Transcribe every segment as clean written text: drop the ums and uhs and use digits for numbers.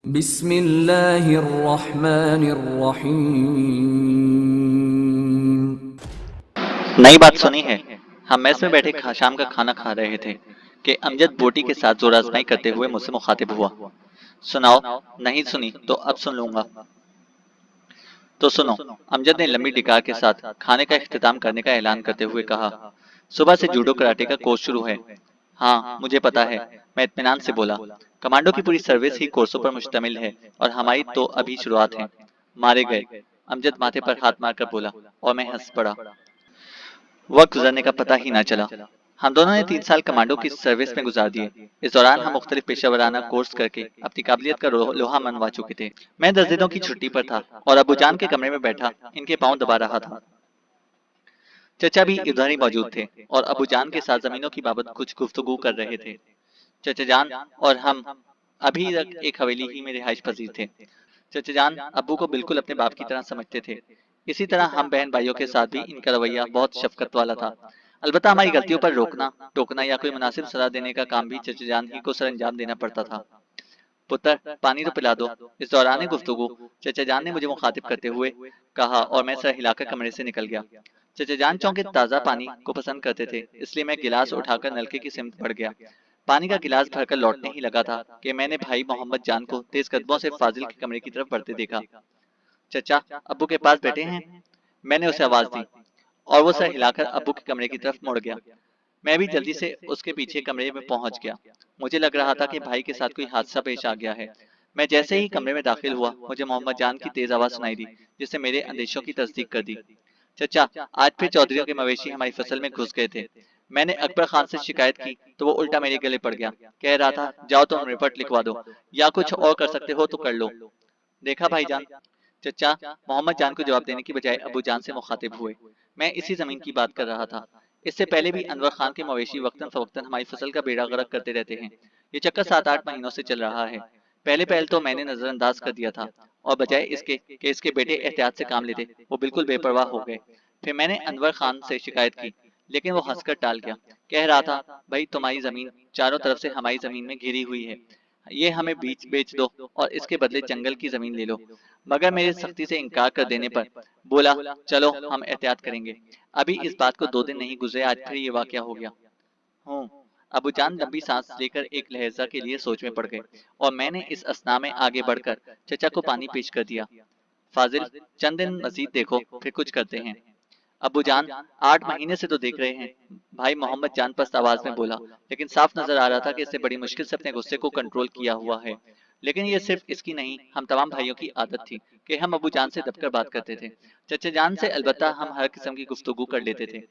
बिस्मिल्लाहिर्रहमानिर्रहीम। नई बात सुनी है। हम मेस में बैठे शाम का खाना खा रहे थे कि अमजद बोटी के साथ जोर आजमाई करते हुए मुझसे मुखातिब हुआ। सुनाओ। नहीं सुनी तो अब सुन लूंगा। तो सुनो। अमजद ने लंबी डिकार के साथ खाने का इख्तिताम करने का ऐलान करते हुए कहा, सुबह से जूडो कराटे का कोर्स शुरू है। हाँ मुझे पता है, मैं इत्मीनान से बोला। कमांडो की पूरी सर्विस ही कोर्सों पर मुश्तमिल है और हमारी तो अभी शुरुआत है। मारे गए। अमजद माथे पर हाथ मारकर बोला और मैं हंस पड़ा। वक्त गुजरने का पता ही ना चला। हम दोनों ने 3 साल कमांडो की सर्विस में गुजार दिए। इस दौरान हम मुख्तलिफ पेशा वराना कोर्स करके अपनी काबिलियत का लोहा मनवा चुके थे। मैं 10 दिनों की छुट्टी पर था और अबू जान के कमरे में बैठा इनके पांव दबा रहा था। चचा भी इधर ही मौजूद थे और अबू जान के साथ जमीनों की बाबत कुछ गुफ्तगू कर रहे थे। चचा जान और हम अभी तक एक हवेली ही में रिहाइश पजीर थे। चचा जान अब्बू को बिल्कुल अपने बाप की तरह समझते थे। इसी तरह हम बहन भाइयों के साथ भी इनका रवैया बहुत शफकत वाला था। अलबत्ता हमारी गलतियों पर रोकना टोकना या कोई मुनासिब सलाह देने का काम भी चचा जान ही को सर अंजाम देना पड़ता था। पुत्र पानी तो पिला दो। इस दौरान गुफ्तगू चचा जान ने मुझे मुखातिब करते हुए कहा और मैं सर हिलाकर कमरे से निकल गया। चचा जान चौंके ताज़ा पानी को पसंद करते थे, इसलिए मैं गिलास उठाकर नलके की सिमत बढ़ गया। पानी का गिलास भरकर लौटने ही लगा था कि मैंने भाई मोहम्मद जान को तेज कदमों से फाजिल के कमरे की तरफ बढ़ते देखा। चचा अब्बू के पास बैठे हैं। मैंने उसे आवाज दी और वो सर हिलाकर अब्बू के कमरे की तरफ मुड़ गया। मैं भी जल्दी से उसके पीछे कमरे में पहुंच गया। मुझे लग रहा था कि भाई के साथ कोई हादसा पेश आ गया है। मैं जैसे ही कमरे में दाखिल हुआ, मुझे मोहम्मद जान की तेज आवाज सुनाई दी, जिससे मेरे अंदेशों की तस्दीक कर दी। चचा, आज फिर चौधरियों के मवेशी हमारी फसल में घुस गए थे। मैंने अकबर खान से शिकायत की तो वो उल्टा मेरे गले पड़ गया। कह रहा था, जाओ तुम रिपोर्ट लिखवा दो, या कुछ और कर सकते हो तो कर लो। देखा भाईजान। चचा मोहम्मद जान को जवाब देने की बजाय अबू जान से मुखातिब हुए। मैं इसी जमीन की बात कर रहा था। इससे पहले भी अनवर खान के मवेशी वक्तन फवक्तन हमारी फसल का बेड़ा गर्क करते रहते हैं। ये चक्कर 7-8 महीनों से चल रहा है। पहले पहल तो मैंने नजरअंदाज कर दिया था और बजाय इसके कि इसके बेटे एहतियात से काम लेते, वो बिल्कुल बेपरवाह हो गए। फिर मैंने अनवर खान से शिकायत की, लेकिन वो हंसकर टाल गया। कह रहा था, भाई तुम्हारी जमीन चारों तरफ से हमारी जमीन में घिरी हुई है, ये हमें बीच बेच दो और इसके बदले जंगल की जमीन ले लो। मगर मेरे सख्ती से इनकार कर देने पर बोला, चलो हम एहतियात करेंगे। अभी इस बात को 2 दिन नहीं गुजरे, आज फिर ये वाकया हो गया। हूँ। अबू जान लंबी सांस लेकर एक लहजा के लिए सोच में पड़ गए और मैंने इस असना में आगे बढ़कर चचा को पानी पेश कर दिया। फाजिल, चंद दिन मजीद देखो, फिर कुछ करते हैं। अबू जान, 8 महीने से तो देख रहे हैं, भाई मोहम्मद जान पस्त आवाज में बोला, लेकिन साफ नजर आ रहा था कि इससे बड़ी मुश्किल से अपने गुस्से को कंट्रोल किया हुआ है। लेकिन ये सिर्फ इसकी नहीं, हम तमाम भाइयों की आदत थी कि हम अबू जान से दबकर बात करते थे। चचा जान से अलबत्ता हम हर किस्म की गुफ्तगू कर लेते थे।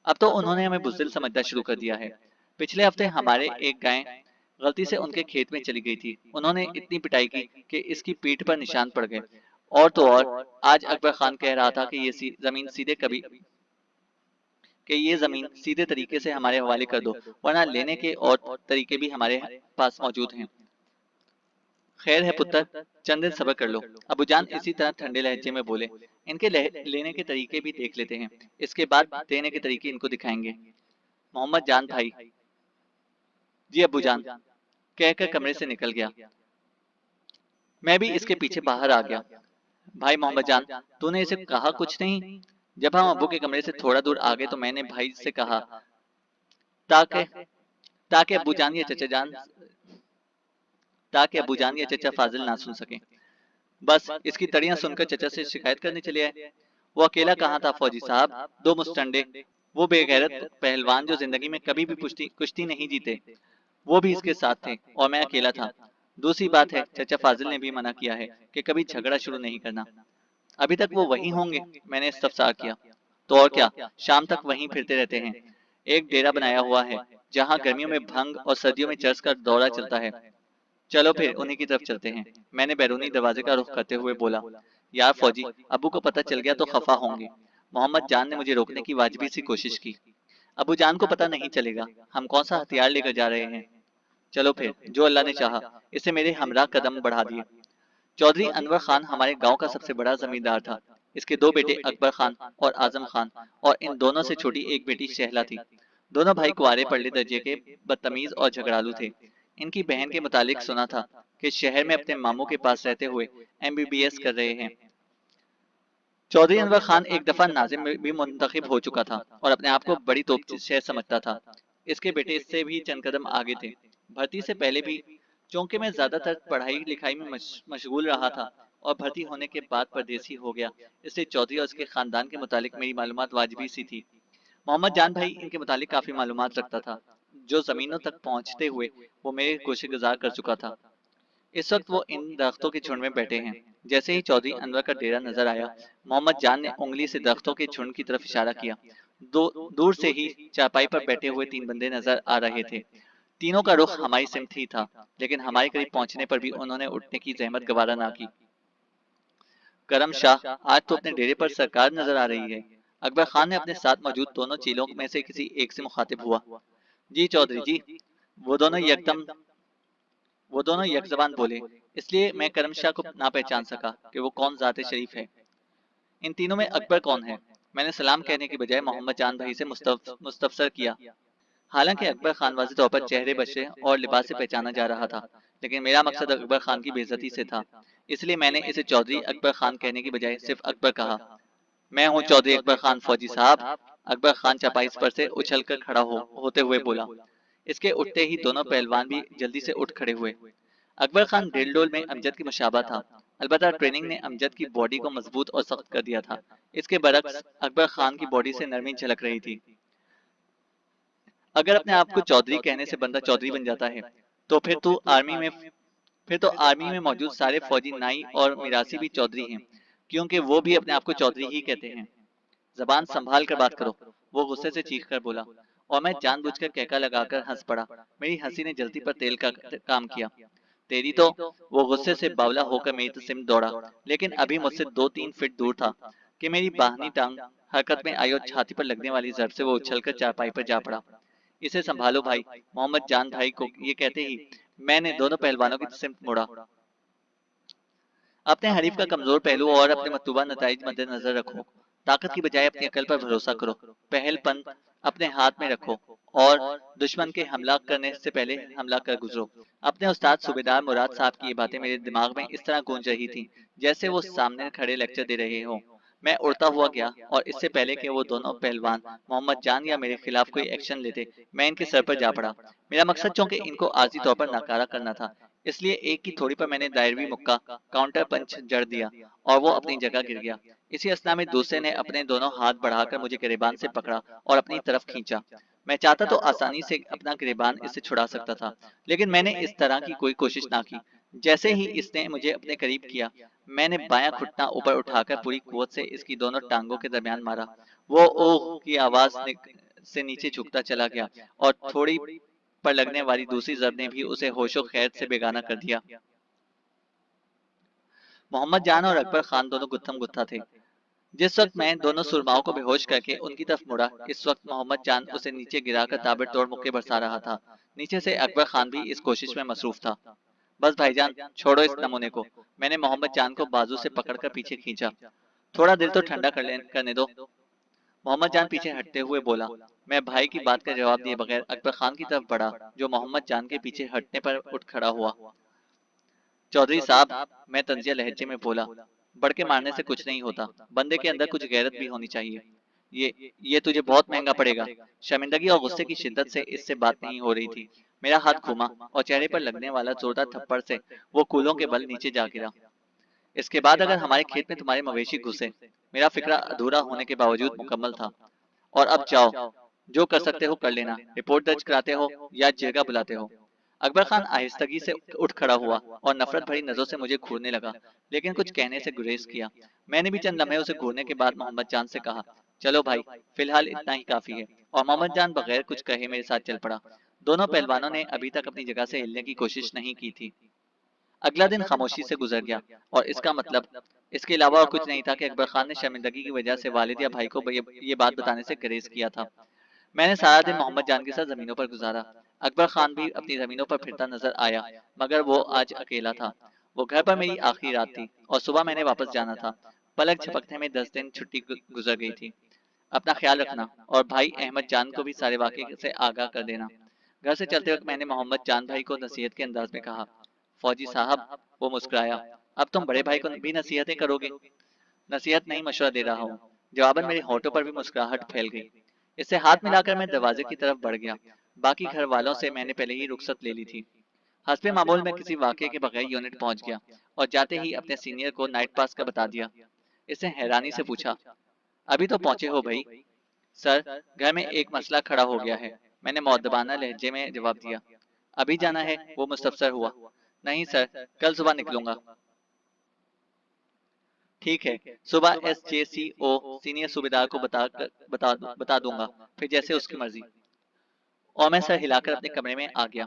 अब तो उन्होंने हमें बुज़दिल समझना शुरू कर दिया है। पिछले हफ्ते हमारे एक गाय गलती से उनके खेत में चली गई थी। उन्होंने इतनी पिटाई की कि इसकी पीठ पर निशान पड़ गए। और तो और, आज अकबर खान कह रहा था कि ये जमीन सीधे तरीके से हमारे हवाले कर दो, वरना लेने के और तरीके भी हमारे पास मौजूद हैं। खैर है पुत्र, चंद दिन सब्र कर लो। अबू जान इसी तरह ठंडे लहजे में बोले, इनके लेने के तरीके भी देख लेते हैं, इसके बाद देने के तरीके इनको दिखाएंगे। मोहम्मद जान भाई। जी अबू जान, कहकर कमरे से निकल गया। मैं भी इसके पीछे बाहर आ गया। भाई मोहम्मद जान, तूने इसे कहा कुछ नहीं? जब हम अबू के कमरे से थोड़ा दूर आ गए तो मैंने भाई से कहा, ताकि ताकि अबू जान या चचा जान ताकि अबू जान या चचा फाजिल ना सुन सके। बस इसकी तड़ियां सुनकर चचा से शिकायत करने चले आए। वो अकेला कहाँ था फौजी साहब, 2 मुस्टंडे, वो बेगैरत पहलवान जो जिंदगी में कभी भी कुश्ती नहीं जीते, वो भी इसके साथ थे और मैं अकेला था। दूसरी बात है, चचा फाजिल ने भी मना किया है कि कभी झगड़ा शुरू नहीं करना। अभी तक वो वहीं होंगे, मैंने इस्तफसार किया। तो और क्या, शाम तक वहीं फिरते रहते हैं। एक डेरा बनाया हुआ है जहाँ गर्मियों में भंग और सर्दियों में चर्च का दौरा चलता है। चलो फिर उन्हीं की तरफ चलते हैं, मैंने बैरूनी दरवाजे का रुख करते हुए बोला। यार फौजी, अबू को पता चल गया तो खफा होंगे। मोहम्मद जान ने मुझे रोकने की वाजिबी सी कोशिश की। अबू जान को पता नहीं चलेगा, हम कौन सा हथियार लेकर जा रहे हैं। चलो फिर, जो अल्लाह ने चाहा। इसे मेरे हमरा कदम बढ़ा दिए। चौधरी अनवर खान हमारे गांव का सबसे बड़ा जमींदार था। इसके 2 बेटे अकबर खान और आजम खान, और इन दोनों से छोटी एक बेटी शहला थी। दोनों भाई कुआरे पड़ले दर्जे के बदतमीज और झगड़ालू थे। इनकी बहन के मुतालिक सुना था कि शहर में अपने मामू के पास रहते हुए एमबीबीएस कर रहे हैं। चौधरी अनवर खान एक दफा नाजिम में भी मुंतखब हो चुका था और अपने आप को बड़ी तोप शहर समझता था। इसके बेटे इससे भी चंद कदम आगे थे। भर्ती से पहले भी चौंके में ज्यादातर पढ़ाई लिखाई में मशगूल रहा था और भर्ती होने के बाद परदेसी हो गया, इसलिए चौधरी और उसके खानदान के मुतालिक मेरी मालूमात वाजिबी सी थी। मोहम्मद जान भाई इनके मुतालिक काफी मालूमात रखता था, जो जमीनों तक पहुंचते हुए वो मेरे कोशिश गुजार कर चुका था। इस वक्त वो इन दरख्तों के झुंड में बैठे हैं। जैसे ही चौधरी अनवर का डेरा नजर आया, मोहम्मद जान ने उंगली से दरख्तों के झुंड की तरफ इशारा किया। दूर से ही चारपाई पर बैठे हुए तीन बंदे नजर आ रहे थे। तीनों का रुख हमारी सिमत ही था, लेकिन हमारे करीब पहुंचने पर भी उन्होंने उठने की जहमत गवारा ना की। करम शाह, आज तो अपने डेरे पर सरकार नजर आ रही है। अकबर खान ने अपने साथ मौजूद दोनों चेलों में से किसी एक से मुखातिब हुआ। जी चौधरी जी। वो दोनों यकदम वो दोनों यकजबान बोले, इसलिए मैं करम शाह को ना पहचान सका कि वो कौन जाते शरीफ है। इन तीनों में अकबर कौन है? मैंने सलाम कहने की बजाय मोहम्मद जान भाई से मुस्तफसर किया। हालांकि अकबर खान वाज़ेह तौर पर चेहरे बशरे और लिबास से पहचाना जा रहा था, लेकिन मेरा मकसद अकबर खान की बेइज्जती से था, इसलिए मैंने इसे चौधरी अकबर खान कहने की बजाय सिर्फ अकबर कहा। मैं हूँ चौधरी अकबर खान फौजी साहब। अकबर खान चापाई पर से उछल कर खड़ा होते हुए बोला। इसके उठते ही दोनों पहलवान भी जल्दी से उठ खड़े हुए। अकबर खान ढिलडोल में अमजद की मुशाबा था, अलबत्ता ट्रेनिंग ने अमजद की बॉडी को मजबूत और सख्त कर दिया था। इसके बरक्स अकबर खान की बॉडी से नरमी झलक रही थी। अगर अपने आप को चौधरी कहने से बंदा चौधरी बन जाता है, तो फिर तो आर्मी में मौजूद सारे फौजी नाई और मिरासी भी चौधरी हैं, क्योंकि वो भी अपने आप को चौधरी ही कहते हैं। जबान संभाल कर बात करो, वो गुस्से से चीख कर बोला, और मैं जानबूझकर कहका लगाकर हंस पड़ा। मेरी हंसी ने जल्दी पर तेल का काम किया। तेरी तो। वो गुस्से से बावला होकर मेरी तो सिम दौड़ा, लेकिन अभी मुझसे 2-3 फीट दूर था कि मेरी बाहनी टांग हरकत में आई और छाती पर लगने वाली जर से वो उछलकर चारपाई पर जा पड़ा। इसे संभालो भाई, मोहम्मद जान भाई को ये कहते ही मैंने दोनों पहलवानों की सिमत मुड़ा। अपने हरीफ का कमजोर पहलू और अपने मतलूबा नताइज मद्देनजर रखो। ताकत की बजाय अपनी अकल पर भरोसा करो। पहलपन अपने हाथ में रखो और दुश्मन के हमला करने से पहले हमला कर गुजरो। अपने उस्ताद सूबेदार मुराद साहब की ये बातें मेरे दिमाग में इस तरह गूंज रही थी, जैसे वो सामने खड़े लेक्चर दे रहे हो। मैं उड़ता हुआ गया और इससे पहले कि वो दोनों पहलवान मोहम्मद जान या मेरे खिलाफ कोई एक्शन लेते, मैं इनके सर पर जा पड़ा। मेरा मकसद चूंकि इनको आर्जी तौर पर नाकारा करना था, इसलिए एक की थोड़ी पर मैंने दायरवी मुक्का काउंटर पंच जड़ दिया और वो अपनी जगह गिर गया। इसी अवस्था में दूसरे ने अपने दोनों हाथ बढ़ाकर मुझे गिरेबान से पकड़ा और अपनी तरफ खींचा। मैं चाहता तो आसानी से अपना गिरेबान इससे छुड़ा सकता था, लेकिन मैंने इस तरह की कोई कोशिश ना की। जैसे ही इसने मुझे अपने करीब किया, मैंने बायां घुटना ऊपर उठाकर पूरी कुवत से इसकी दोनों टांगों के दरमियान मारा। वो ओह की आवाज से नीचे झुकता चला गया और थोड़ी पर लगने वाली दूसरी जद ने भी उसे होशो खैर से बेगाना कर दिया। मोहम्मद जान और अकबर खान दोनों गुत्थम गुत्था थे। जिस वक्त मैं दोनों सुरमाओं को बेहोश करके उनकी तरफ मुड़ा, इस वक्त मोहम्मद जान उसे नीचे गिराकर ताबड़तोड़ मुक्के बरसा रहा था। नीचे से अकबर खान भी इस कोशिश में मसरूफ था। बस भाईजान, छोड़ो इस नमूने को। मैंने मोहम्मद जान को बाजू से पकड़कर पीछे खींचा। थोड़ा दिल तो ठंडा करने दो। मोहम्मद जान पीछे हटते हुए बोला। मैं भाई की बात का जवाब दिए बगैर अकबर खान की तरफ बढ़ा, जो मोहम्मद जान के पीछे हटने पर उठ खड़ा हुआ। चौधरी साहब, मैं तंजिया लहजे में बोला, बढ़ के मारने से कुछ नहीं होता, बंदे के अंदर कुछ गैरत भी होनी चाहिए। ये तुझे बहुत महंगा पड़ेगा। शर्मिंदगी और गुस्से की शिद्दत से इससे बात नहीं हो रही थी। मेरा हाथ घूमा और चेहरे पर लगने वाला जोरदार थप्पड़ से वो कूलों के बल नीचे जा गिरा। इसके बाद अगर हमारे खेत में तुम्हारे मवेशी घुसे। मेरा फिक्रा अधूरा होने के बावजूद मुकम्मल था। और अब जाओ, जो कर सकते हो कर लेना, रिपोर्ट दर्ज कराते हो या जिरगा बुलाते हो। अकबर खान आहिस्तगी से उठ खड़ा हुआ और नफरत भरी नजरों से मुझे घूरने लगा, लेकिन कुछ कहने से गुरेज किया। मैंने भी चंद लम्हे उसे घूरने के बाद मोहम्मद जान से कहा, चलो भाई, फिलहाल इतना ही काफी है। और मोहम्मद जान बगैर कुछ कहे मेरे साथ चल पड़ा। दोनों पहलवानों ने अभी तक अपनी जगह से हिलने की कोशिश नहीं की थी। अगला दिन खामोशी से गुजर गया, और इसका मतलब इसके अलावा और कुछ नहीं था कि अकबर खान ने शर्मिंदगी की वजह से वालिद या भाई को ये बात बताने से गुरेज किया था। मैंने सारा दिन मोहम्मद जान के साथ जमीनों पर गुजारा। अकबर खान भी अपनी जमीनों पर फिरता नजर आया, मगर वो आज अकेला था। वो घर पर मेरी आखिरी रात थी और सुबह मैंने वापस जाना था। पलक झपकने में 10 दिन छुट्टी गुजर गई थी। अपना ख्याल रखना और भाई अहमद जान को भी सारे वाक़े से आगाह कर देना। घर से चलते वक्त मैंने मोहम्मद जान भाई को नसीहत के अंदाज में कहा। फौजी साहब, वो मुस्कुराया। अब तुम बड़े भाई को भी नसीहतें करोगे? नसीहत नहीं, मशवरा दे रहा हूँ। जवाबन मेरे होठों पर भी मुस्कुराहट फैल गई। इससे हाथ मिलाकर मैं दरवाजे की तरफ बढ़ गया। बाकी घर वालों से मैंने पहले ही रुखसत ले ली थी। हस्बे मामूल में किसी वाकये के बगैर यूनिट पहुंच गया और जाते ही अपने सीनियर को नाइट पास का बता दिया। इसने हैरानी से पूछा, अभी तो पहुंचे हो भाई? सर, घर में एक मसला खड़ा हो गया है, मैंने मौदबाना लहजे में जवाब दिया। अभी जाना है? वो मुस्तफसर हुआ। नहीं सर, कल सुबह निकलूंगा। ठीक है, सुबह SJCO सीनियर सूबेदार को बता दूंगा, फिर जैसे उसकी मर्जी। और मैं सर हिलाकर अपने कमरे में आ गया।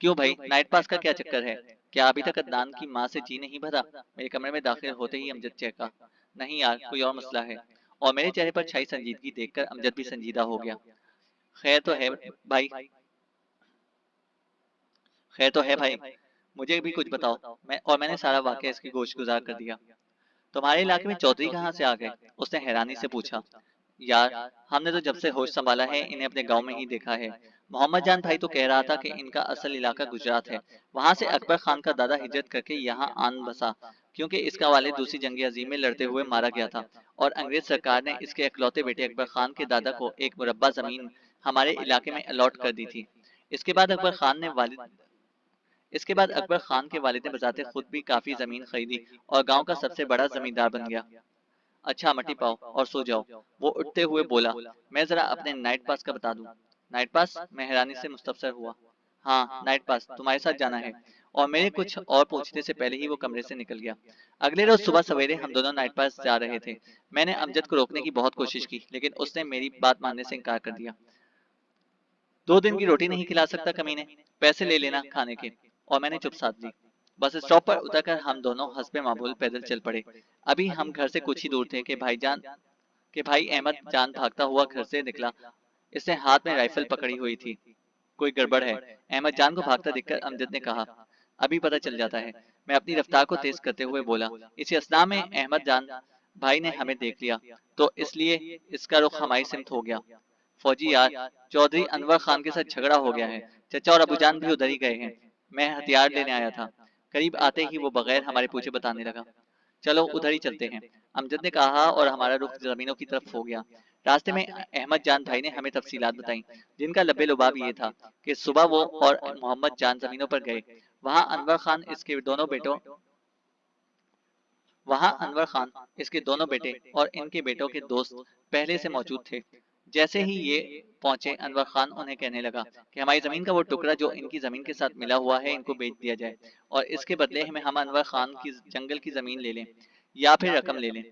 क्यों भाई, नाइट पास का क्या चक्कर है? क्या अभी तक अदनान की माँ से जी नहीं भरा? मेरे कमरे में दाखिल होते ही अमजद चहका। नहीं यार, कोई और मसला है। और मेरे चेहरे पर छाई संजीदगी देखकर अमजद भी संजीदा हो गया। खैर तो है भाई, खैर तो है भाई, मुझे भी कुछ बताओ। मैंने सारा वाकया इसकी गोश गुजार कर दिया। तुम्हारे इलाके में चौधरी कहाँ से आ गए? उसने हैरानी से पूछा। यार, हमने तो जब से होश संभाला है इन्हें अपने गांव में ही देखा है। मोहम्मद जान भाई तो कह रहा था कि इनका असल इलाका गुजरात है। वहां से अकबर खान का दादा हिजरत करके यहाँ आन बसा, क्योंकि इसका वालिद दूसरी जंग अजीम में लड़ते हुए मारा गया था और अंग्रेज सरकार ने इसके इकलौते बेटे अकबर खान के दादा को एक मुरब्बा जमीन हमारे इलाके में अलॉट कर दी थी। इसके बाद अकबर खान ने वालिद इसके बाद अकबर खान के वालिद ने बजाते खुद भी काफी जमीन खरीदी और गांव का सबसे बड़ा जमींदार बन गया। अच्छा, मटी पाओ और सो जाओ। वो उठते हुए बोला। मैं जरा अपने नाइट पास का बता दूं। नाइट पास? मैं हैरानी से मुस्तफसर हुआ। हाँ, नाइट पास तुम्हारे साथ जाना है। और मेरे कुछ और पूछने से पहले ही वो कमरे से निकल गया। अगले रोज सुबह सवेरे हम दोनों नाइट पास जा रहे थे। मैंने अमजद को रोकने की बहुत कोशिश की, लेकिन उसने मेरी बात मानने से इनकार कर दिया। 2 दिन की रोटी नहीं खिला सकता कमीने, पैसे ले लेना खाने के। और मैंने चुप साध ली। बस स्टॉप पर उतरकर हम दोनों हंसपे मामूल पैदल चल पड़े। अभी हम घर से कुछ ही दूर थे कि भाई अहमद जान भागता हुआ घर से निकला। इसने हाथ में राइफल पकड़ी हुई थी। कोई गड़बड़ है? अहमद जान को भागता देखकर अमजद ने कहा। अभी पता चल जाता है, मैं अपनी रफ्तार को तेज करते हुए बोला। इसी असना में अहमद जान भाई ने हमें देख लिया, तो इसलिए इसका रुख हमारी सिमत हो गया। फौजी यार, चौधरी अनवर खान के साथ झगड़ा हो गया है। चचा और अबूजान भी उधर ही गए हैं। मैं हथियार लेने आया था। करीब आते ही वो बगैर हमारे पूछे बताने लगा। चलो उधर ही चलते हैं, अमजद ने कहा और हमारा रुख जमीनों की तरफ हो गया। रास्ते में अहमद जान भाई ने हमें तफसीलात बताई, जिनका लबे लुबाब ये था कि सुबह वो और मोहम्मद जान जमीनों पर गए। वहां अनवर खान इसके दोनों बेटों वहां अनवर खान, इसके दोनों बेटे और इनके बेटों के दोस्त पहले से मौजूद थे। जैसे ही ये पहुंचे, अनवर खान उन्हें कहने लगा कि हमारी जमीन का वो टुकड़ा जो इनकी जमीन के साथ मिला हुआ है, इनको बेच दिया जाए और इसके बदले में हम अनवर खान की जंगल की जमीन ले लें या फिर रकम ले लें।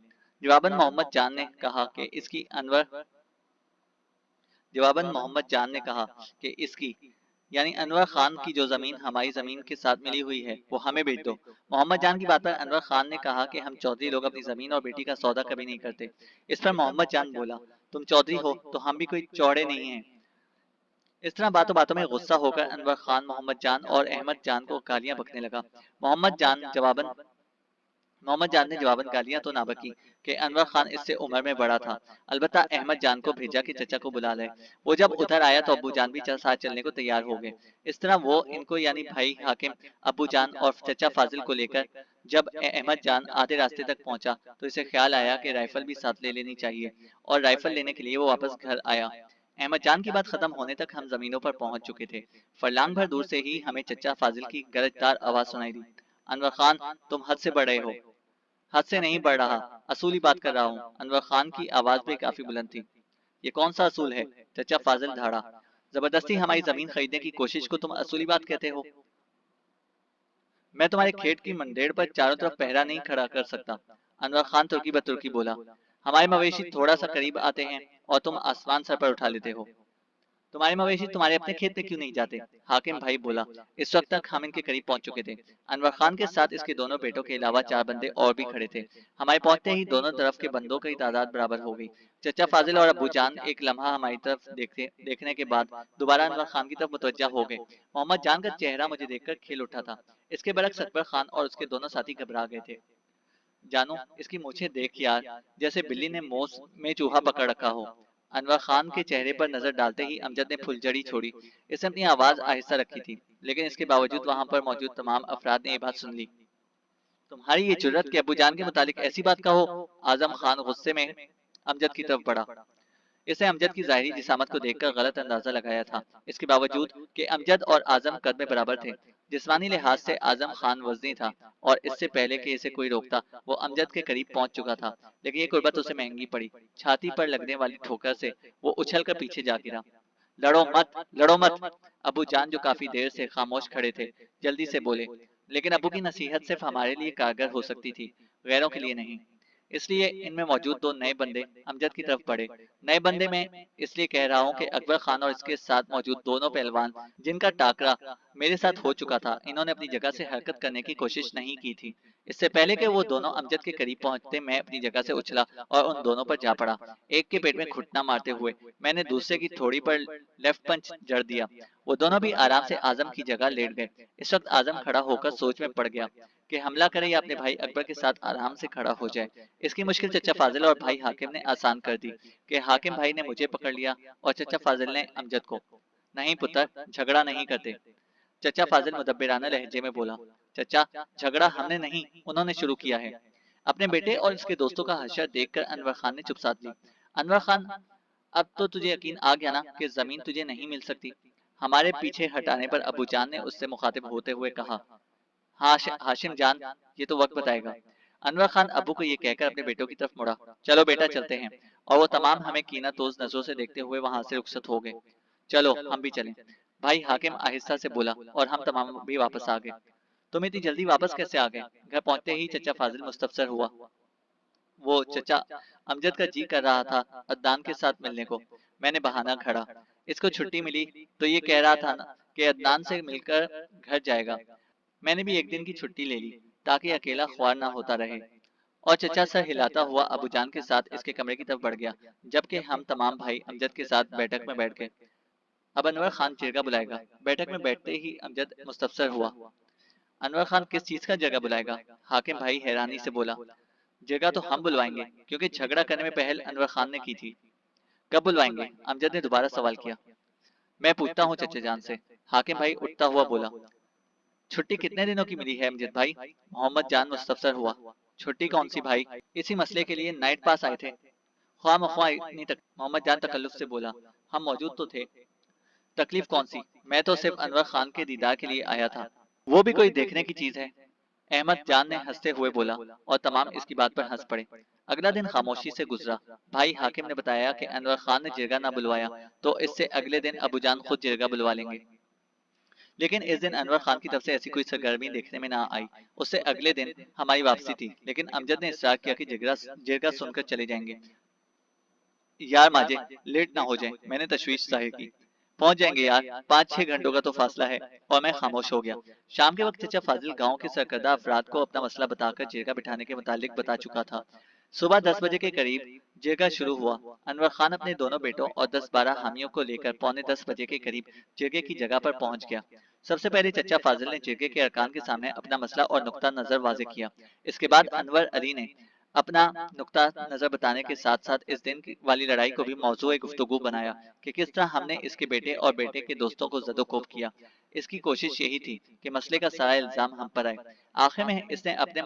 जवाबन मोहम्मद जान ने कहा कि इसकी अनवर जवाबन मोहम्मद जान ने कहा कि इसकी यानी अनवर खान की जो जमीन हमारी जमीन के साथ मिली हुई है वो हमें भेज दो। मोहम्मद जान की बात पर अनवर खान ने कहा कि हम चौधरी लोग अपनी जमीन और बेटी का सौदा कभी नहीं करते। इस पर मोहम्मद जान बोला, तुम चौधरी हो तो हम भी कोई चौड़े नहीं हैं। इस तरह बातों बातों में गुस्सा होकर अनवर खान मोहम्मद जान और अहमद जान को गालियां बकने लगा। मोहम्मद जान जवाबन मोहम्मद जान ने जवाबन गालियां तो ना बकी कि अनवर खान इससे उम्र में बड़ा था। अलबत्ता अहमद जान को भेजा कि चचा को बुला ले। वो जब उधर आया तो अब्बू जान भी साथ चलने को तैयार हो गए। इस तरह वो इनको यानी भाई हाकिम, अब्बू जान और चचा फाजिल को लेकर जब अहमद जान आधे रास्ते तक पहुंचा तो इसे ख्याल आया कि राइफल भी साथ ले लेनी चाहिए और राइफल लेने के लिए वो वापस घर आया। अहमद जान की बात खत्म होने तक हम जमीनों पर पहुंच चुके थे। फरलांग भर दूर से ही हमें चचा फाजिल की गरजदार आवाज सुनाई दी। अनवर खान, तुम हद से बढ़ रहे हो। हद से नहीं बढ़ रहा, असूली बात कर रहा हूँ। अनवर खान की आवाज भी काफी बुलंद थी। ये कौन सा असूल है? चचा फाजिल धाड़ा। जबरदस्ती हमारी जमीन खरीदने की कोशिश को तुम असूली बात कहते हो? मैं तुम्हारे खेत की मंडेर पर चारों तरफ पहरा नहीं खड़ा कर सकता। अनवर खान तुर्की बतुर्की बोला। हमारे मवेशी थोड़ा सा करीब आते हैं और तुम आसमान सर पर उठा लेते हो। तुम्हारे मवेशी तुम्हारे अपने खेत में क्यों नहीं जाते? हाकिम भाई बोला। इस वक्त तक हम इनके करीब पहुंच चुके थे। अनवर खान के साथ इसके दोनों बेटों के अलावा 4 बंदे और भी खड़े थे। हमारे पहुंचते ही दोनों तरफ के बंदों की तादाद बराबर हो गई। चचा फाजिल और अबू जान एक लम्हा हमारी तरफ देखने के बाद दोबारा अनवर खान की तरफ मुतवज्जा हो गए। मोहम्मद जान का चेहरा मुझे देखकर खिल उठा था। इसके बरक्स अकबर खान और उसके दोनों साथी घबरा गए थे। जानू, इसकी मूछें देख यार, जैसे बिल्ली ने मोस में चूहा पकड़ रखा हो। अनवर खान के चेहरे पर नजर डालते ही अमजद ने फुलझड़ी छोड़ी। इसने अपनी आवाज आहिस्ता रखी थी, लेकिन इसके बावजूद वहां पर मौजूद तमाम अफराद ने यह बात सुन ली। तुम्हारी ये जुर्रत कि अबू जान के मुतालिक ऐसी बात कहो। आजम खान गुस्से में अमजद की तरफ बढ़ा। इसने अमजद की जाहिरी जिसामत को देखकर गलत अंदाजा लगाया था। इसके बावजूद कि अमजद और आजम कद में बराबर थे, जिस्मानी लिहाज से आजम खान वजनी था और इससे पहले कि इसे कोई रोकता वो अमजद के करीब पहुंच चुका था। लेकिन ये कुर्बत उसे महंगी पड़ी। छाती पर लगने वाली ठोकर से वो उछल कर पीछे जा गिरा। लड़ो मत, लड़ो मत। अबू जान जो काफी देर से खामोश खड़े थे जल्दी से बोले, लेकिन अबू की नसीहत सिर्फ हमारे लिए कारगर हो सकती थी, गैरों के लिए नहीं। इसलिए इनमें मौजूद दो नए बंदे अमजद की तरफ बढ़े। नए बंदे में इसलिए कह रहा हूँ कि अकबर खान और इसके साथ मौजूद दोनों पहलवान जिनका टाकरा मेरे साथ हो चुका था, इन्होंने अपनी जगह से हरकत करने की कोशिश नहीं की थी। इससे पहले कि वो दोनों अमजद के करीब पहुंचते, मैं अपनी जगह से उछला और उन दोनों पर जा पड़ा। एक के पेट में घुटना मारते हुए मैंने दूसरे की थोड़ी पर लेफ्ट पंच जड़ दिया। वो दोनों भी आराम से आजम की जगह लेट गए। इस वक्त आजम खड़ा होकर सोच में पड़ गया कि हमला करे या अपने भाई अकबर के साथ आराम से खड़ा हो जाए। इसकी मुश्किल चचा फाजिल और भाई हाकिम ने आसान कर दी कि हाकिम भाई ने मुझे पकड़ लिया और चचा फाजिल ने अमजद को। नहीं पुत्र, झगड़ा नहीं करते। चचा फाजिल मुदब्बिराना लहजे में बोला। चचा, झगड़ा हमने नहीं, उन्होंने शुरू किया है। अपने बेटे और उसके दोस्तों का हशर देखकर अनवर खान ने चुप साध ली। अनवर खान, अब तो तुझे यकीन आ गया ना कि जमीन तुझे नहीं मिल सकती। हमारे पीछे हटाने पर अबू जान ने उससे मुखातिब होते हुए कहा। हाशिम जान, ये तो वक्त बताएगा। अनवर खान अबू को ये कहकर अपने बेटों की तरफ मुड़ा। चलो बेटा, चलते हैं। और वो तमाम हमें कीनातोज नजरों से देखते हुए वहां से रुखसत हो गए। चलो हम भी चलें, भाई हाकिम आहिस्ता से बोला, और हम तमाम भी वापस आ गए। तुम इतनी जल्दी वापस कैसे आ गए? घर पहुंचते ही चचा फाजिल मुस्तफसर हुआ। वो चचा, अमजद का जी कर रहा था अदनान के साथ मिलने को। मैंने बहाना घड़ा। इसको छुट्टी मिली तो ये कह रहा था ना कि अदनान से मिलकर घर जाएगा। मैंने भी एक दिन की छुट्टी ले ली ताकि अकेला ख्वार ना होता रहे। और चचा सर हिलाता हुआ अबू जान के साथ इसके कमरे की तरफ बढ़ गया, जबकि हम तमाम भाई अमजद के साथ बैठक में बैठ गए। अब अनवर खान जिरगा बुलाएगा। बैठक में बैठते ही अमजद मुस्तफसर हुआ। अनवर खान किस चीज का जगह बुलाएगा? हाकिम भाई हैरानी से बोला। जगह तो हम बुलवाएंगे, क्योंकि झगड़ा करने में पहल अनवर खान ने की थी। कब बुलवाएंगे? अमजद ने दोबारा सवाल किया। मैं पूछता हूँ चचे जान से। हाकिम भाई उठता हुआ बोला। छुट्टी कितने दिनों की मिली है अमजद भाई? मोहम्मद जान मुस्तफसर हुआ। छुट्टी कौन सी भाई? इसी मसले के लिए नाइट पास आए थे। ख्वाह मख्वाह इतनी तक, मोहम्मद जान तकल्लुफ से बोला। हम मौजूद तो थे। तकलीफ कौन सी? मैं तो सिर्फ अनवर खान के दीदार के लिए आया था। वो भी कोई देखने की चीज है? अहमद जान ने हंसते हुए बोला, और तमाम इसकी बात पर हंस पड़े। अगला दिन खामोशी से गुजरा। भाई हाकिम ने बताया कि अनवर खान ने जिरगा ना बुलवाया तो इससे अगले दिन अबू जान खुद जिरगा बुलवा लेंगे। लेकिन इस दिन अनवर खान की तरफ से ऐसी कोई सरगर्मी देखने में ना आई। उससे अगले दिन हमारी वापसी थी, लेकिन अमजद ने इसरार किया कि जिरगा जिरगा सुनकर चले जाएंगे। यार माजे, लेट ना हो जाए, मैंने तशवीश जाहिर की। पहुंच जाएंगे यार, 5-6 घंटों का तो फासला है। और मैं खामोश हो गया। शाम के वक्त चचा फाजिल गांव के सरकर्दा अफराद को अपना मसला बताकर जिरगा बिठाने के मुतालिक बता चुका था। सुबह 10 बजे के करीब जिरगा शुरू हुआ। अनवर खान अपने दोनों बेटों और 10-12 हामियों को लेकर पौने 10 बजे के करीब जिरगे की जगह पर पहुंच गया। सबसे पहले चचा फाजिल ने जिरगे के अरकान के सामने अपना मसला और नुक्ता नजर वाजे किया। इसके बाद अनवर अली ने अपना नुक्ता नजर बताने के साथ साथ इस दिन की वाली लड़ाई को भी मौजूए गुफ्तगू बनाया कि किस तरह हमने इसके बेटे और बेटे के दोस्तों को जदोकोब किया। इसकी कोशिश यही थी कि मसले का सारा इल्जाम हम पर आए। आखिर में इसने अपने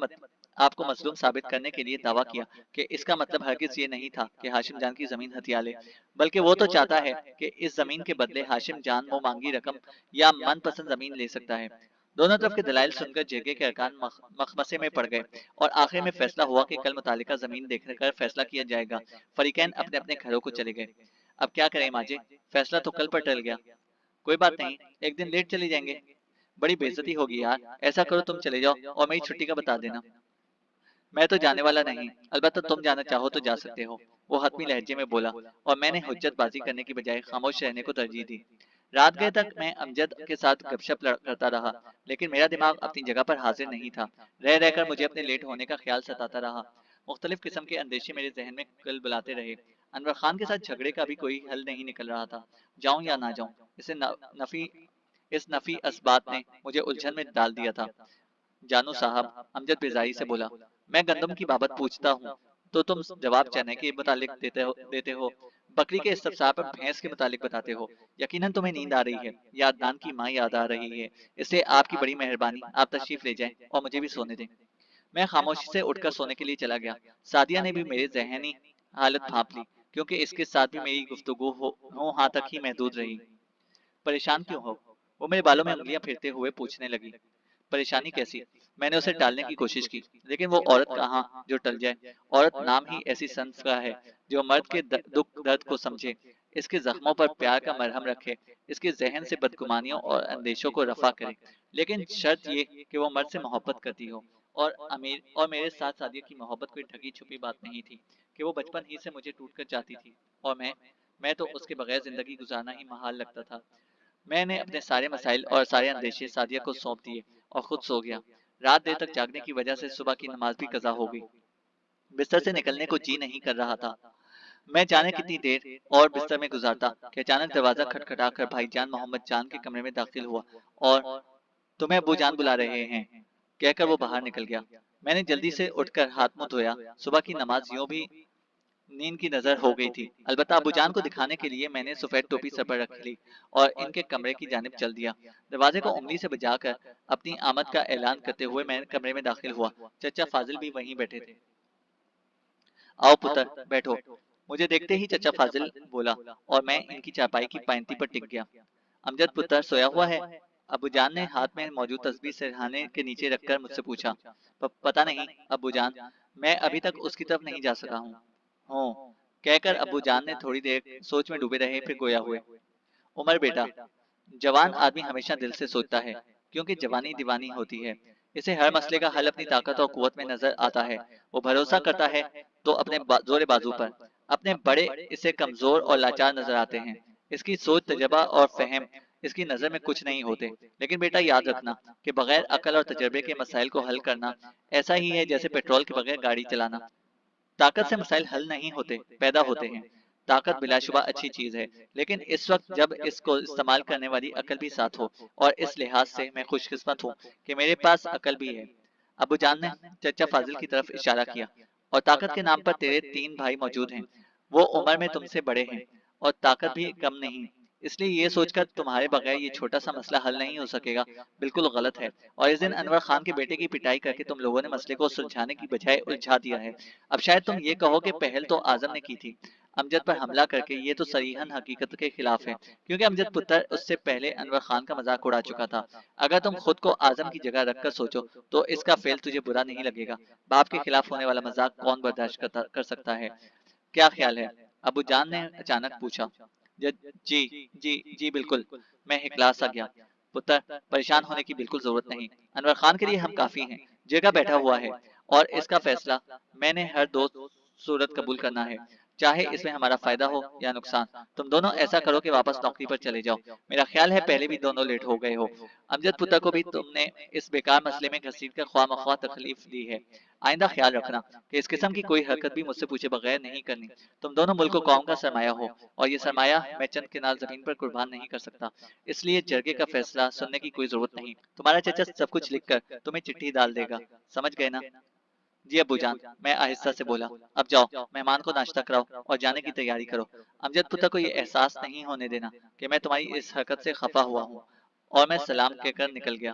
आपको मजलूम साबित करने के लिए दावा किया कि इसका मतलब हरगिज ये नहीं था कि हाशिम जान की जमीन हथिया ले, बल्कि वो तो चाहता है कि इस जमीन के बदले हाशिम जान मुंह मांगी रकम या मनपसंद जमीन ले सकता है। दोनों तरफ के दलाइल सुनकर जिरगे के अरकान मखमसे में पड़ गए और आखिर में फैसला हुआ कि कल मुतालिका जमीन देखने कर फैसला किया जाएगा। फरीकैन अपने अपने घरों को चले गए। अब क्या करें माजे, फैसला तो कल पर टल गया। कोई बात नहीं, एक दिन लेट चले जाएंगे। बड़ी बेइज्जती होगी यार। ऐसा करो, तुम चले जाओ और मेरी छुट्टी का बता देना। मैं तो जाने वाला नहीं, अलबत्ता तुम जाना चाहो तो जा सकते हो, वो हतमी लहजे में बोला। और मैंने हुज्जतबाजी करने की बजाय खामोश रहने को तरजीह दी। रात गए तक मैं अमजद के साथ गपशप करता रहा, लेकिन मेरा दिमाग अपनी जगह पर हाजिर नहीं था। रह रहकर मुझे अपने लेट होने का ख्याल सताता रहा। मुख्तलिफ किस्म के अंदेशे मेरे जहन में कल बुलाते रहे। अनवर खान के साथ झगड़े का भी कोई हल नहीं निकल रहा था। जाऊं या ना जाऊं, इसे नफी इस नफी असबात ने मुझे उलझन में डाल दिया था। जानू साहब, अमजद बेजारी से बोला, मैं गंदम की बाबत पूछता हूँ तो तुम जवाब चने के मुतालिक देते हो। बकरी के इस सप्ताह पर भैंस के मुतालिक बताते हो। यकीनन तुम्हें नींद आ रही है या अदनान की माँ याद आ रही है, इसलिए आपकी बड़ी मेहरबानी, आप तशरीफ ले जाएं और मुझे भी सोने दें। मैं खामोशी से उठकर सोने के लिए चला गया। सादिया ने भी मेरी जहनी हालत भांप ली, क्योंकि इसके साथ भी मेरी गुफ्तगू हो हाँ तक ही महदूद रही। परेशान क्यों हो? वो मेरे बालों में उंगलियां फेरते हुए पूछने लगी। परेशानी कैसी? मैंने उसे टालने की कोशिश की, लेकिन वो औरत कहाँ जो टल जाए। औरत नाम ही ऐसी संस का है जो मर्द के दुख दर्द को समझे, इसके जख्मों पर प्यार का मरहम रखे, इसके जहन से बदगुमानियों और अंदेशों को रफा करे। लेकिन शर्त ये कि वो मर्द से मोहब्बत करती हो। और मेरे साथ सादिया की मोहब्बत कोई ढकी छुपी बात नहीं थी कि वो बचपन ही से मुझे टूट कर चाहती थी। और मैं तो उसके बगैर जिंदगी गुजारना ही महाल लगता था। मैंने अपने सारे मसाइल और सारे अंदेशे सादिया को सौंप दिए और खुद सो गया। रात देर तक जागने की वजह से सुबह की नमाज भी कजा हो गई। बिस्तर से निकलने को जी नहीं कर रहा था। मैं जाने कितनी देर और बिस्तर में गुजारता कि अचानक दरवाजा खटखटाकर भाईजान मोहम्मद जान के कमरे में दाखिल हुआ और तुम्हें अब्बू जान बुला रहे हैं कहकर वो बाहर निकल गया। मैंने जल्दी से उठकर हाथ मुंह धोया। सुबह की नमाज यूं भी नींद की नजर हो गई थी। अलबत्ता अबूजान को दिखाने के लिए मैंने सफेद टोपी सर पर रख ली और इनके कमरे की जानिब चल दिया। दरवाजे को उंगली से बजाकर अपनी आमद का ऐलान करते हुए मैं कमरे में दाखिल हुआ। चचा फाजिल भी वहीं बैठे थे। आओ पुत्र, बैठो। मुझे देखते ही चचा फाजिल बोला और मैं इनकी चापाई की पायंती पर टिक गया। अमजद पुत्र सोया हुआ है? अबूजान ने हाथ में मौजूद तस्बीह सिरहाने के नीचे रखकर मुझसे पूछा। पता नहीं अबूजान, मैं अभी तक उसकी तरफ नहीं जा सका हूँ। हो कहकर अब्बू जान ने थोड़ी देर सोच में डूबे रहे, फिर गोया हुए। उमर बेटा, जवान आदमी हमेशा दिल से सोचता है, क्योंकि जवानी दीवानी होती है। इसे हर मसले का हल अपनी ताकत और कुवत में नजर आता है। वो भरोसा करता है तो अपने जोरे बाजू पर, अपने बड़े इसे कमजोर और लाचार नजर आते हैं। इसकी सोच, तजर्बा और फहम इसकी नजर में कुछ नहीं होते। लेकिन बेटा याद रखना कि बगैर अकल और तजर्बे के मसाइल को हल करना ऐसा ही है जैसे पेट्रोल के बगैर गाड़ी चलाना। ताकत से मसाइल हल नहीं होते, पैदा होते हैं। ताकत बिलाशुबा अच्छी चीज है, लेकिन इस वक्त जब इसको इस्तेमाल करने वाली अकल भी साथ हो। और इस लिहाज से मैं खुशकिस्मत हूँ कि मेरे पास अकल भी है। अबू जान ने चचा फाजिल की तरफ इशारा किया। और ताकत के नाम पर तेरे 3 भाई मौजूद हैं। वो उम्र में तुमसे बड़े हैं और ताकत भी कम नहीं। इसलिए ये सोचकर तुम्हारे बगैर ये छोटा सा मसला हल नहीं हो सकेगा, बिल्कुल गलत है। और इस दिन अनवर खान के बेटे की पिटाई करके तुम लोगों ने मसले को सुलझाने की बजाय उलझा दिया है। अब शायद तुम ये कहो कि पहल तो आजम ने की थी अमजद पर हमला करके। ये तो सरीहन हकीकत के खिलाफ है, क्योंकि अमजद पुत्र उससे पहले अनवर खान का मजाक उड़ा चुका था। अगर तुम खुद को आजम की जगह रखकर सोचो तो इसका फेल तुझे बुरा नहीं लगेगा। बाप के खिलाफ होने वाला मजाक कौन बर्दाश्त कर सकता है? क्या ख्याल है? अबू जान ने अचानक पूछा। जी जी जी बिल्कुल। मैं हिकलास आ गया। पुत्र, परेशान होने की बिल्कुल जरूरत नहीं। अनवर खान के लिए हम काफी हैं। जगह बैठा हुआ है और इसका फैसला मैंने हर दो सूरत कबूल करना है, चाहे इसमें हमारा फायदा हो या नुकसान। तुम दोनों ऐसा करो कि वापस नौकरी पर चले जाओ। मेरा ख्याल है पहले भी दोनों लेट हो गए हो। अमजद पुत्र को भी तुमने इस बेकार मसले में घसीट कर ख्वाह मख्वाह तकलीफ दी है। आइंदा ख्याल रखना कि इस किस्म की कोई हरकत भी मुझसे पूछे बगैर नहीं करनी। तुम दोनों मुल्क कौम का सरमाया हो, और ये सरमाया मैं चंद किनाल जमीन पर कुर्बान नहीं कर सकता। इसलिए जरगे का फैसला सुनने की कोई जरूरत नहीं। तुम्हारा चचा सब कुछ लिखकर तुम्हें चिट्ठी डाल देगा। समझ गए ना? जी अब्बू जान, मैं आहिस्ता से बोला। अब जाओ, मेहमान को नाश्ता कराओ और जाने की तैयारी करो। अमजद पुत्र को ये एहसास नहीं होने देना कि मैं तुम्हारी इस हरकत से खफा हुआ हूँ। और मैं सलाम कहकर निकल गया।